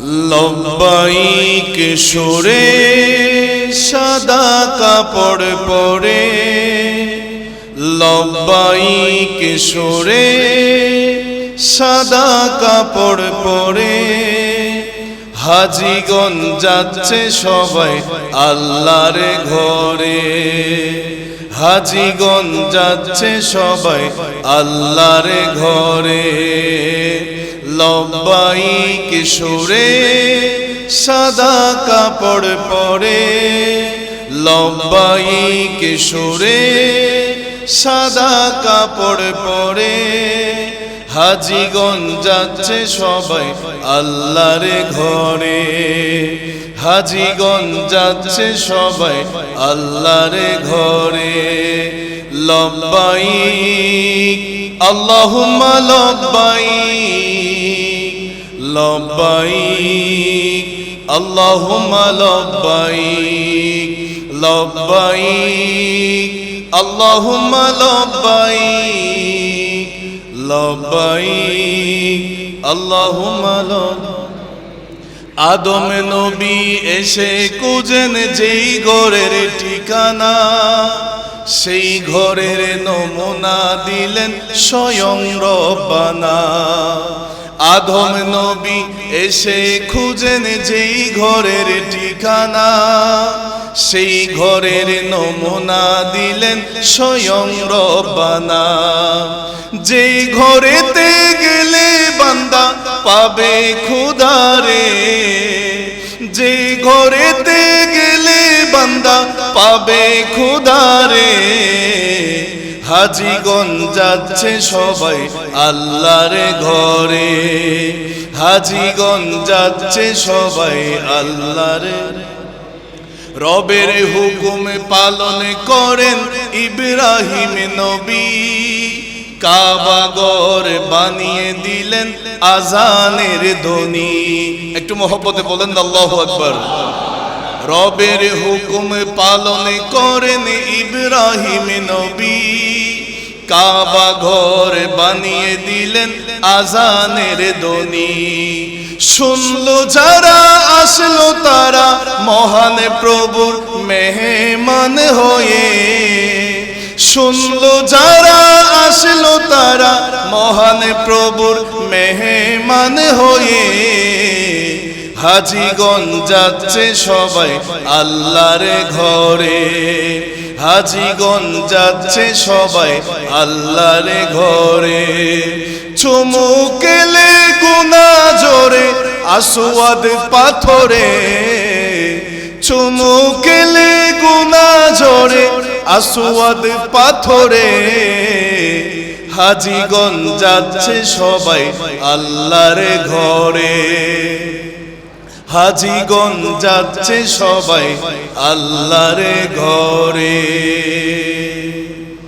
লব্বাইক সুরে সাদা কাপড় পরে, লব্বাইক সুরে সাদা কাপড় পরে, হাজিগণ যাচ্ছে সবাই আল্লাহর ঘরে, হাজিগণ যাচ্ছে সবাই আল্লাহর ঘরে। লব্বাইক সুরে সাদা কাপড় পরে, লব্বাইক সুরে সাদা কাপড় পরে, হাজিগণ যাচ্ছে সবাই আল্লাহর ঘরে, হাজিগণ যাচ্ছে সবাই আল্লাহর ঘরে। লব্বাইক আল্লাহুম্মা লব্বাইক, লব্বাইক আল্লাহুম্মা লব্বাইক, লব্বাইক আল্লাহুম্মা লব্বাইক, লব্বাইক আল্লাহুম্মা লব্বাইক। আদম নবী এসে খুঁজেন যেই ঘরের ঠিকানা, সেই ঘরের নমুনা দিলেন স্বয়ং রব্বানা। আদম নবী এসে খুঁজেন যেই ঘরের ঠিকানা, সেই ঘরের নমুনা দিলেন স্বয়ং রব্বানা। যেই ঘরেতে গেলে বান্দা পাবে খোদারে, যেই ঘরেতে গেলে বান্দা পাবে খোদারে, হাজিগণ যাচ্ছে সবাই আল্লাহর ঘরে, হাজিগণ যাচ্ছে সবাই আল্লাহর। রবের হুকুম পালন করেন ইব্রাহিম নবী, কাবা ঘর বানিয়ে দিলেন আজানের ধ্বনি। একটু মহব্বতে বলেন আল্লাহু আকবার। রবের হুকুম পালন করেন ইব্রাহিম নবী, কাবা ঘর বানিয়ে দিলেন আজানের ধ্বনি। শুনলো যারা আসলো তারা মহান প্রভুর মেহমান হয়ে, শুনলো যারা আসলো তারা মহান প্রভুর মেহমান হয়ে, হাজিগণ যাচ্ছে সবাই আল্লাহর ঘরে, হাজিগণ যাচ্ছে সবাই আল্লাহর ঘরে। চুমুকেলে গুনা জোরে আসওয়াদ পাথরে, চুমুকেলে গুনা জোরে আসওয়াদ পাথরে, হাজিগণ যাচ্ছে সবাই আল্লাহর ঘরে, হাজিগণ যাচ্ছে সবাই আল্লাহর ঘরে।